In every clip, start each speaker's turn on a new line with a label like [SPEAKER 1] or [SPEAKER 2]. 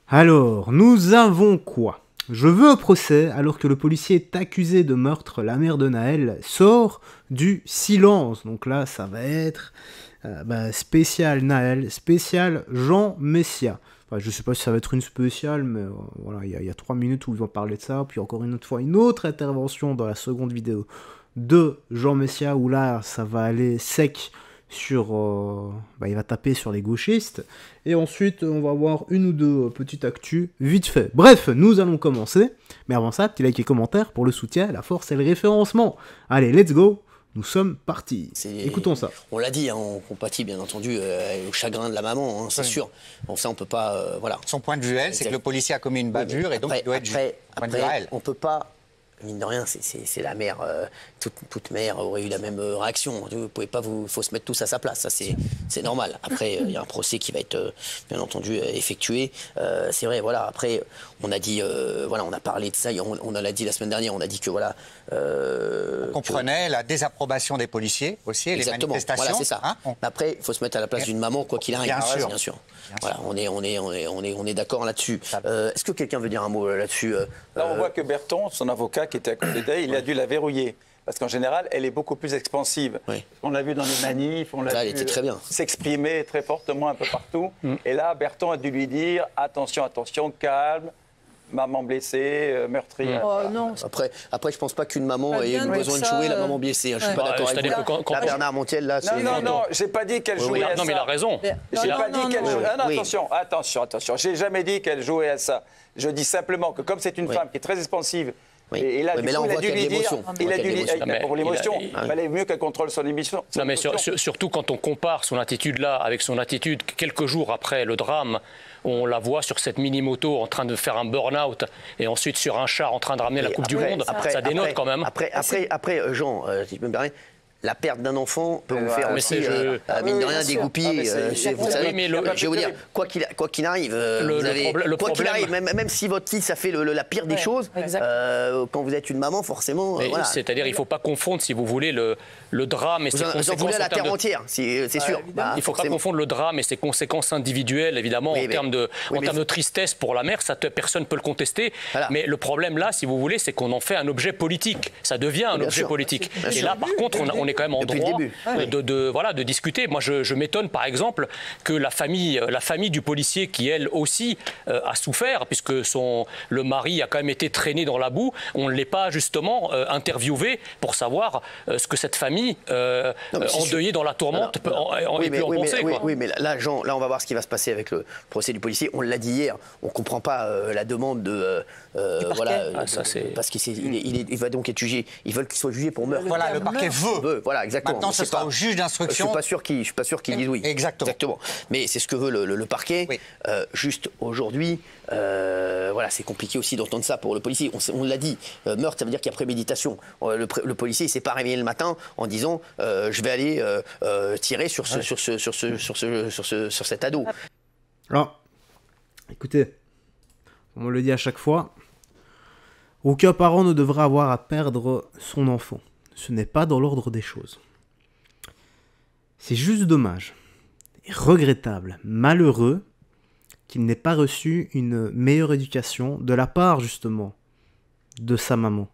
[SPEAKER 1] Alors, nous avons quoi? Je veux un procès alors que le policier est accusé de meurtre. La mère de Naël sort du silence. Donc là, ça va être spécial Naël, spécial Jean Messia. Enfin, je sais pas si ça va être une spéciale, mais voilà, il y a 3 minutes où ils vont parler de ça. Puis encore une autre fois, une autre intervention dans la seconde vidéo de Jean Messia où là, ça va aller sec sur... il va taper sur les gauchistes. Et ensuite, on va avoir une ou deux petites actus vite fait. Bref, nous allons commencer. Mais avant ça, petit like et commentaire pour le soutien, la force et le référencement. Allez, let's go. Nous sommes partis. Écoutons ça.
[SPEAKER 2] On l'a dit, hein, on compatit bien entendu au chagrin de la maman, hein, c'est sûr. Bon, ça, on peut pas... voilà.
[SPEAKER 3] Son point de vue, elle, c'est que le policier a commis une bavure et donc il doit être jugé.
[SPEAKER 2] Après, on peut pas... Mine de rien, c'est la mère. Toute mère aurait eu la même réaction. Vous pouvez pas faut se mettre tous à sa place. Ça, c'est normal. Après, il y a un procès qui va être, bien entendu, effectué. C'est vrai, voilà. Après, on a dit, voilà, on a parlé de ça. On l'a dit la semaine dernière. On a dit que voilà.
[SPEAKER 3] On comprenait la désapprobation des policiers aussi, et les manifestations.
[SPEAKER 2] Voilà, c'est ça.
[SPEAKER 3] Hein,
[SPEAKER 2] Après, il faut se mettre à la place d'une maman, quoi qu'il arrive.
[SPEAKER 3] Bien sûr.
[SPEAKER 2] Voilà, on est d'accord là-dessus. Est-ce que quelqu'un veut dire un mot là-dessus?
[SPEAKER 4] Là, on voit que Berton, son avocat qui était à côté d'elle, il a dû la verrouiller. Parce qu'en général, elle est beaucoup plus expansive.
[SPEAKER 2] Oui.
[SPEAKER 4] On l'a vu dans les manifs, on l'a vu s'exprimer très fortement un peu partout. Et là, Berton a dû lui dire attention, attention, calme. Maman blessée, meurtrière.
[SPEAKER 5] Oh, non.
[SPEAKER 2] Après, je pense pas qu'une maman ait besoin de jouer la maman blessée. Je suis pas d'accord avec vous. Là, Bernard Montiel, là, c'est...
[SPEAKER 4] Non, j'ai pas dit qu'elle jouait à ça.
[SPEAKER 6] Non, mais il a raison.
[SPEAKER 4] J'ai pas dit qu'elle jouait... Attention. J'ai jamais dit qu'elle jouait à ça. Je dis simplement que comme c'est une femme qui est très expansive, et là, du coup, il a dû lui dire, pour l'émotion, il valait mieux qu'elle contrôle son émission.
[SPEAKER 6] Non, mais surtout quand on compare son attitude là avec son attitude quelques jours après le drame, on la voit sur cette mini-moto en train de faire un burn-out et ensuite sur un char en train de ramener la Coupe du Monde, ça dénote quand même.
[SPEAKER 2] Après, Jean, si tu peux me permettre, la perte d'un enfant peut vous faire aussi, mine de rien, dégoupiller. Vous savez, je vais vous dire, quoi qu'il arrive, même si votre fils a fait la pire des choses, quand vous êtes une maman, forcément... voilà.
[SPEAKER 6] C'est-à-dire qu'il ne faut pas confondre, si vous voulez, le drame et ses conséquences... Vous en voulez à
[SPEAKER 2] la terre entière, c'est sûr.
[SPEAKER 6] Il ne faut pas confondre le drame et ses conséquences individuelles, évidemment, en termes de tristesse pour la mère, personne ne peut le contester. Voilà. Mais le problème là, si vous voulez, c'est qu'on en fait un objet politique. Ça devient un objet politique. Et là, par contre, on est quand même en droit de discuter. Moi, je m'étonne, par exemple, que la famille du policier, qui elle aussi a souffert, puisque le mari a quand même été traîné dans la boue, on ne l'ait pas justement interviewé pour savoir ce que cette famille endeuillée dans la tourmente peut en penser.
[SPEAKER 2] Oui, mais là, Jean, là, on va voir ce qui va se passer avec le procès du policier. On l'a dit hier, on ne comprend pas la demande de... parce qu'il va donc être jugé. Ils veulent qu'il soit jugé pour meurtre.
[SPEAKER 3] Voilà, le parquet veut.
[SPEAKER 2] Voilà, exactement.
[SPEAKER 3] Maintenant, ce sera au juge d'instruction.
[SPEAKER 2] Je ne suis pas sûr qu'il dise oui.
[SPEAKER 3] Exactement.
[SPEAKER 2] Mais c'est ce que veut le parquet. Oui. Juste aujourd'hui, voilà, c'est compliqué aussi d'entendre ça pour le policier. On l'a dit, meurtre, ça veut dire qu'il y a préméditation. Le policier, il ne s'est pas réveillé le matin en disant je vais aller tirer sur cet ado.
[SPEAKER 1] Alors, écoutez, on le dit à chaque fois, aucun parent ne devrait avoir à perdre son enfant. Ce n'est pas dans l'ordre des choses. C'est juste dommage, et regrettable, malheureux, qu'il n'ait pas reçu une meilleure éducation de la part, justement, de sa maman.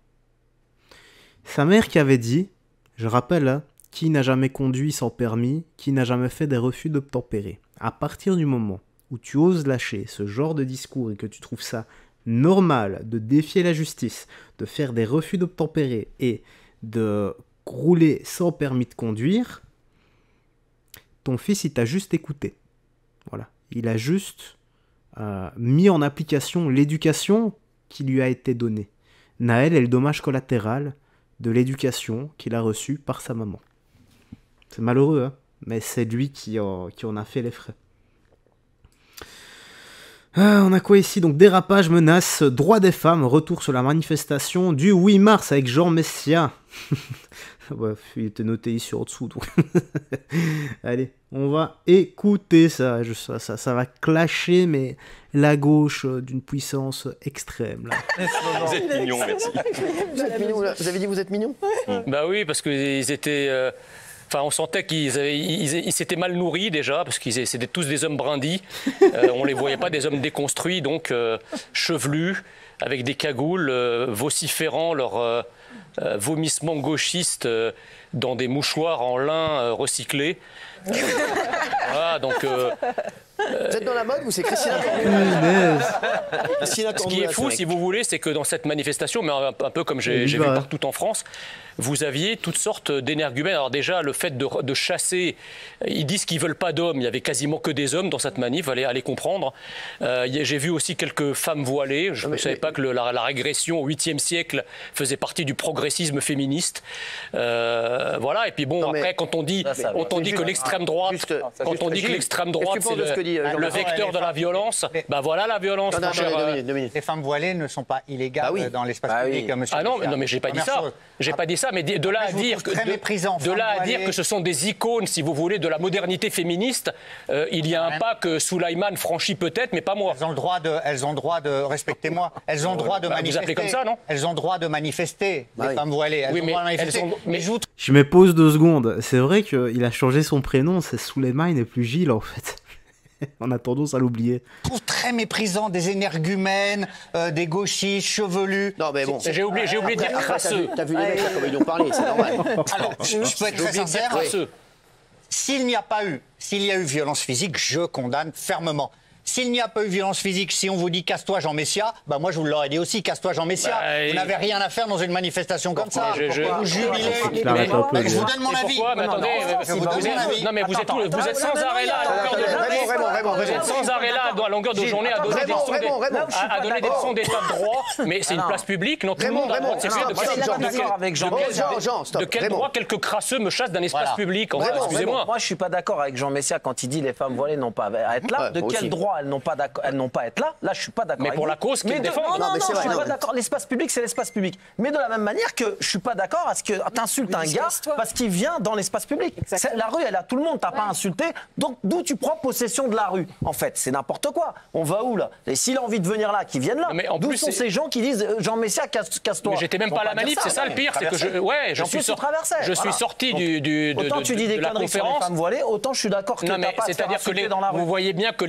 [SPEAKER 1] Sa mère qui avait dit, je rappelle, hein, qui n'a jamais conduit sans permis, qui n'a jamais fait des refus d'obtempérer. À partir du moment où tu oses lâcher ce genre de discours et que tu trouves ça normal de défier la justice, de faire des refus d'obtempérer et de rouler sans permis de conduire, ton fils, il t'a juste écouté. Voilà. Il a juste mis en application l'éducation qui lui a été donnée. Naël est le dommage collatéral de l'éducation qu'il a reçue par sa maman. C'est malheureux, hein, mais c'est lui qui en a fait les frais. On a quoi ici? Donc dérapage, menace, droit des femmes, retour sur la manifestation du 8 mars avec Jean Messia. Ouais, il était noté ici en dessous. Donc. Allez, on va écouter ça. Ça va clasher, mais la gauche d'une puissance extrême. Là.
[SPEAKER 6] Vous êtes mignons, merci.
[SPEAKER 2] Vous êtes mignon, là. Vous avez dit vous êtes mignon?
[SPEAKER 6] Bah oui, parce qu'ils étaient... Enfin, on sentait qu'ils s'étaient mal nourris déjà, parce qu'ils c'était tous des hommes brindis. On les voyait pas des hommes déconstruits, donc chevelus, avec des cagoules, vociférant leurs vomissements gauchistes dans des mouchoirs en lin recyclés. Voilà, donc...
[SPEAKER 2] Vous êtes dans la mode ou c'est Christina
[SPEAKER 6] Ce qui est fou, si vous voulez, c'est que dans cette manifestation, mais un peu comme j'ai vu partout en France, vous aviez toutes sortes d'énergumènes. Alors déjà, le fait de chasser, ils disent qu'ils ne veulent pas d'hommes. Il y avait quasiment que des hommes dans cette manif, allez comprendre. J'ai vu aussi quelques femmes voilées. Je ne savais pas que la régression au 8e siècle faisait partie du progressisme féministe. Voilà, et puis bon, après, quand on dit que l'extrême droite, c'est le vecteur de la violence, ben voilà la violence.
[SPEAKER 3] Les femmes voilées ne sont pas illégales dans l'espace public, monsieur.
[SPEAKER 6] Ah non, mais j'ai pas dit ça. J'ai pas dit ça, mais de là à dire que ce sont des icônes, si vous voulez, de la modernité féministe, il y a un pas que Souleymane franchit peut-être, mais pas moi.
[SPEAKER 3] Elles ont le droit de respectez-moi. Elles ont le droit de manifester.
[SPEAKER 6] Vous appelez comme ça, non?
[SPEAKER 3] Elles ont le droit de manifester. Les femmes voilées.
[SPEAKER 1] Je me pose 2 secondes. C'est vrai qu'il a changé son prénom, c'est Souleymane et plus Gilles en fait. On a tendance à l'oublier.
[SPEAKER 3] Je trouve très méprisant des énergumènes, des gauchistes, chevelus.
[SPEAKER 2] Non, mais bon.
[SPEAKER 6] J'ai oublié de dire crasseux.
[SPEAKER 2] T'as vu les mecs là, comme ils ont parlé, c'est normal.
[SPEAKER 3] Alors, je peux être très sincère. S'il y a eu violence physique, je condamne fermement. S'il n'y a pas eu violence physique, si on vous dit casse-toi Jean Messia, bah moi je vous l'aurais dit aussi, casse-toi Jean Messia. Vous n'avez rien à faire dans une manifestation comme ça. Vous jubilez. Je vous donne mon avis.
[SPEAKER 6] Mais attendez, non mais vous êtes sans arrêt là à longueur de journée. Vous êtes sans arrêt là à longueur de journée à donner des leçons d'état de droit. Mais c'est une place publique, non, tout le monde a le droit de s'exprimer. De quel droit quelques crasseux me chassent d'un espace public? Excusez-moi.
[SPEAKER 5] Moi je suis pas d'accord avec Jean Messia quand il dit les femmes voilées n'ont pas à être là. De quel droit elles n'ont pas à être là. Là, je suis pas d'accord.
[SPEAKER 6] Mais pour la cause qu'ils défendent.
[SPEAKER 5] Non, je suis pas d'accord. L'espace public, c'est l'espace public. Mais de la même manière que je suis pas d'accord à ce que t'insultes un gars parce qu'il vient dans l'espace public. La rue, elle a tout le monde. T'as pas insulté. Donc, d'où tu prends possession de la rue? En fait, c'est n'importe quoi. On va où là? Et s'il a envie de venir là, qu'il vienne là. D'où sont ces gens qui disent Jean Messia, casse-toi?
[SPEAKER 6] Mais j'étais même pas à la manif. C'est ça le pire, c'est que je suis sorti
[SPEAKER 5] autant tu dis des conneries sur les femmes voilées, autant je suis d'accord que t'as pas à te faire insulter dans la rue.
[SPEAKER 6] Vous voyez bien que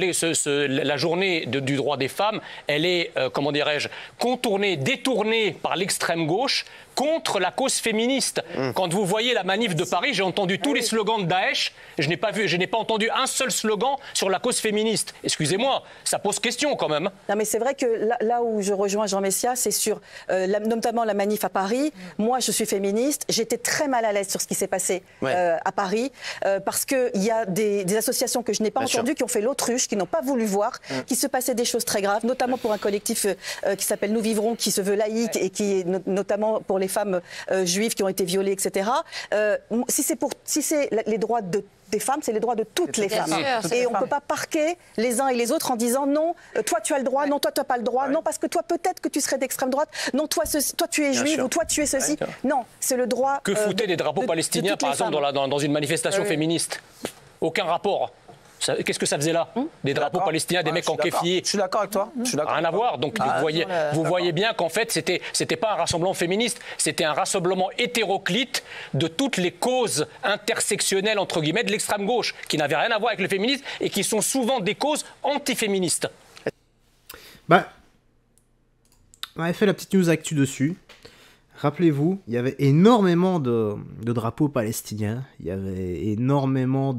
[SPEAKER 6] la journée du droit des femmes, elle est, comment dirais-je, contournée, détournée par l'extrême gauche contre la cause féministe. Quand vous voyez la manif de Paris, j'ai entendu tous les slogans de Daesh, je n'ai pas entendu un seul slogan sur la cause féministe. Excusez-moi, ça pose question quand même.
[SPEAKER 7] Non mais c'est vrai que là où je rejoins Jean Messia, c'est sur notamment la manif à Paris. Moi, je suis féministe, j'étais très mal à l'aise sur ce qui s'est passé à Paris, parce qu'il y a des associations que je n'ai pas entendues, qui ont fait l'autruche, qui n'ont pas voulu voir, qu'il se passait des choses très graves, notamment pour un collectif qui s'appelle Nous Vivrons, qui se veut laïque et qui est notamment pour les femmes juives qui ont été violées, etc. Si c'est les droits des femmes, c'est les droits de toutes les femmes. Et on ne peut pas parquer les uns et les autres en disant non, toi tu as le droit, non, toi tu n'as pas le droit, non, parce que toi peut-être que tu serais d'extrême droite, non, toi tu es juive ou toi tu es ceci. Non, c'est le droit.
[SPEAKER 6] Que foutaient des drapeaux palestiniens, par exemple, dans une manifestation féministe? Aucun rapport. Qu'est-ce que ça faisait là? Des drapeaux palestiniens, des mecs en kéfier.
[SPEAKER 5] Je suis d'accord avec toi.
[SPEAKER 6] Rien à voir. Donc vous voyez bien qu'en fait, c'était pas un rassemblement féministe, c'était un rassemblement hétéroclite de toutes les causes intersectionnelles, entre guillemets, de l'extrême gauche, qui n'avaient rien à voir avec le féminisme et qui sont souvent des causes antiféministes.
[SPEAKER 1] On avait fait la petite news actu dessus. Rappelez-vous, il y avait énormément de drapeaux palestiniens, il y avait énormément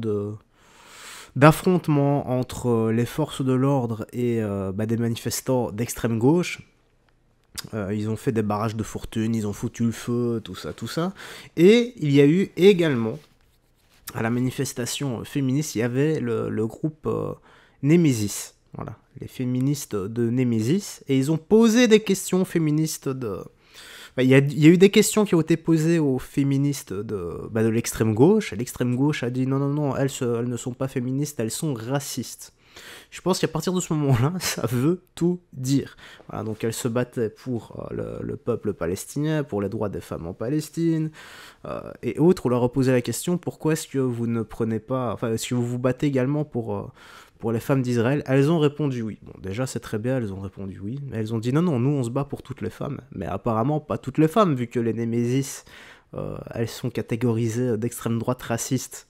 [SPEAKER 1] d'affrontements entre les forces de l'ordre et des manifestants d'extrême gauche. Ils ont fait des barrages de fortune, ils ont foutu le feu, tout ça. Et il y a eu également, à la manifestation féministe, il y avait le groupe Némésis. Voilà, les féministes de Némésis. Et ils ont posé des questions féministes il y a eu des questions qui ont été posées aux féministes de l'extrême gauche. L'extrême gauche a dit non, elles ne sont pas féministes, elles sont racistes. Je pense qu'à partir de ce moment-là, ça veut tout dire. Voilà, donc elles se battaient pour le peuple palestinien, pour les droits des femmes en Palestine, et autres. On leur a posé la question, pourquoi est-ce que vous ne prenez pas... Enfin, est-ce que vous vous battez également pour les femmes d'Israël? Elles ont répondu oui. Bon, déjà, c'est très bien, elles ont répondu oui. Mais elles ont dit non, nous, on se bat pour toutes les femmes. Mais apparemment, pas toutes les femmes, vu que les Némésis elles sont catégorisées d'extrême droite raciste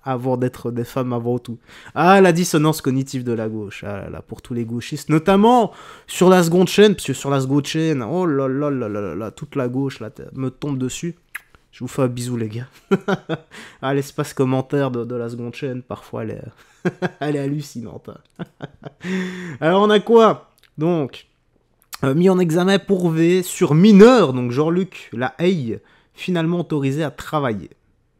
[SPEAKER 1] avant d'être des femmes avant tout. Ah, la dissonance cognitive de la gauche, ah là, pour tous les gauchistes, notamment sur la seconde chaîne, parce que sur la seconde chaîne, oh là là là là là, toute la gauche là, me tombe dessus. Je vous fais un bisou les gars. Ah, l'espace commentaire de la seconde chaîne, parfois elle est, elle est hallucinante. Alors on a quoi? Donc, mis en examen pour V sur mineur, donc Jean-Luc Lahaye, finalement autorisé à travailler.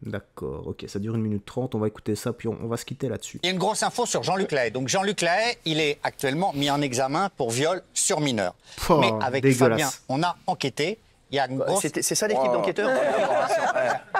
[SPEAKER 1] D'accord, ok, ça dure 1 minute 30, on va écouter ça, puis on va se quitter là-dessus.
[SPEAKER 3] Il y a une grosse info sur Jean-Luc Lahaye. Donc Jean-Luc Lahaye, il est actuellement mis en examen pour viol sur mineur. Mais avec Fabien, on a enquêté. Il y a une grosse...
[SPEAKER 2] C'est ça l'équipe d'enquêteurs.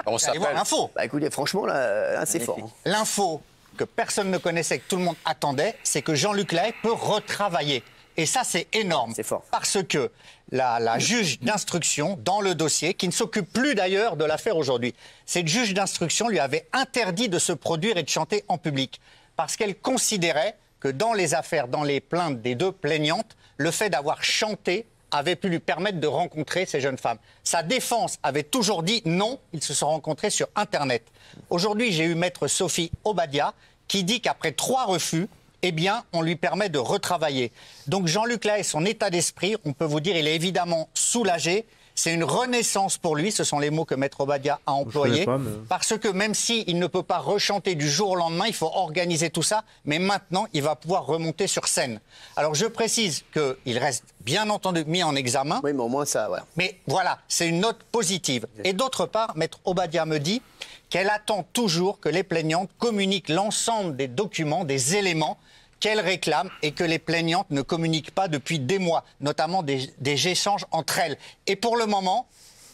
[SPEAKER 3] On allez voir l'info.
[SPEAKER 2] Bah écoutez, franchement, là, c'est fort.
[SPEAKER 3] L'info que personne ne connaissait, que tout le monde attendait, c'est que Jean-Luc Lahaye peut retravailler. Et ça, c'est énorme.
[SPEAKER 2] C'est fort.
[SPEAKER 3] Parce que la juge d'instruction dans le dossier, qui ne s'occupe plus d'ailleurs de l'affaire aujourd'hui, cette juge d'instruction lui avait interdit de se produire et de chanter en public. Parce qu'elle considérait que dans les affaires, dans les plaintes des 2 plaignantes, le fait d'avoir chanté avait pu lui permettre de rencontrer ces jeunes femmes. Sa défense avait toujours dit non, ils se sont rencontrés sur Internet. Aujourd'hui, j'ai eu maître Sophie Obadia qui dit qu'après 3 refus, eh bien, on lui permet de retravailler. Donc Jean-Luc Lahaye, son état d'esprit, on peut vous dire, il est évidemment soulagé. C'est une renaissance pour lui, ce sont les mots que maître Obadia a employés. Parce que même s'il ne peut pas rechanter du jour au lendemain, il faut organiser tout ça. Mais maintenant, il va pouvoir remonter sur scène. Alors je précise qu'il reste bien entendu mis en examen.
[SPEAKER 2] Oui, mais au moins ça, voilà.
[SPEAKER 3] Mais voilà, c'est une note positive. Et d'autre part, maître Obadia me dit qu'elle attend toujours que les plaignantes communiquent l'ensemble des documents, des éléments qu'elles réclament et que les plaignantes ne communiquent pas depuis des mois, notamment des échanges entre elles. Et pour le moment,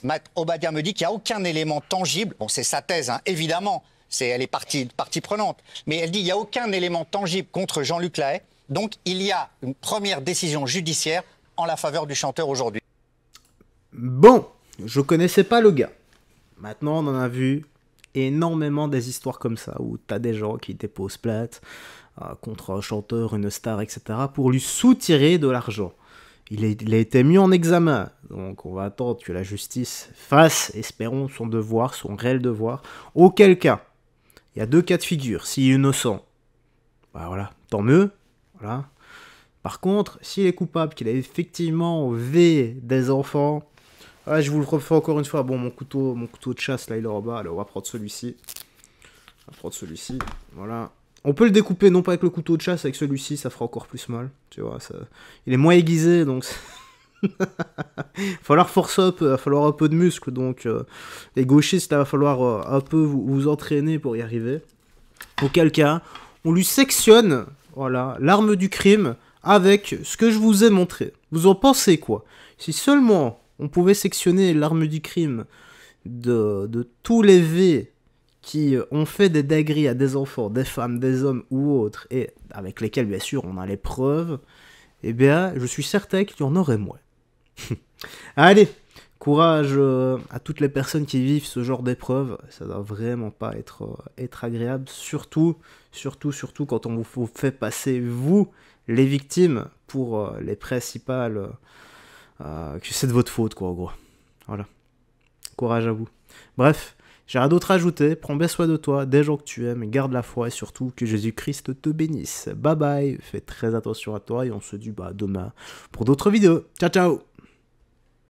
[SPEAKER 3] maître Obadia me dit qu'il n'y a aucun élément tangible. Bon, c'est sa thèse, hein, évidemment, elle est partie prenante. Mais elle dit qu'il n'y a aucun élément tangible contre Jean-Luc Lahaye. Donc, il y a une première décision judiciaire en la faveur du chanteur aujourd'hui.
[SPEAKER 1] Bon, je connaissais pas le gars. Maintenant, on en a vu énormément des histoires comme ça, où tu as des gens qui déposent plainte contre un chanteur, une star, etc., pour lui soutirer de l'argent. Il a été mis en examen, donc on va attendre que la justice fasse, espérons, son devoir, son réel devoir. Auquel cas, il y a 2 cas de figure. S'il est innocent, bah voilà, tant mieux. Voilà. Par contre, s'il est coupable, qu'il a effectivement V des enfants, je vous le refais encore une fois. Bon, mon couteau de chasse, là, il est en bas. Alors, on va prendre celui-ci. Voilà. On peut le découper, non pas avec le couteau de chasse, avec celui-ci, ça fera encore plus mal. Tu vois, ça... il est moins aiguisé, donc... il va falloir force up, il va falloir un peu de muscle, donc... les gauchistes, là, il va falloir un peu vous entraîner pour y arriver. Auquel cas, on lui sectionne, voilà, l'arme du crime avec ce que je vous ai montré. Vous en pensez quoi? Si seulement on pouvait sectionner l'arme du crime de tous les V qui ont fait des dingueries à des enfants, des femmes, des hommes ou autres, et avec lesquels, bien sûr, on a les preuves, eh bien, je suis certain qu'il y en aurait moins. Allez, courage à toutes les personnes qui vivent ce genre d'épreuves. Ça doit vraiment pas être agréable, surtout quand on vous fait passer, vous, les victimes, pour les principales, que c'est de votre faute, quoi, en gros. Voilà. Courage à vous. Bref. J'ai rien d'autre à ajouter, prends bien soin de toi, des gens que tu aimes, garde la foi et surtout que Jésus-Christ te bénisse. Bye bye, fais très attention à toi et on se dit demain pour d'autres vidéos. Ciao ciao.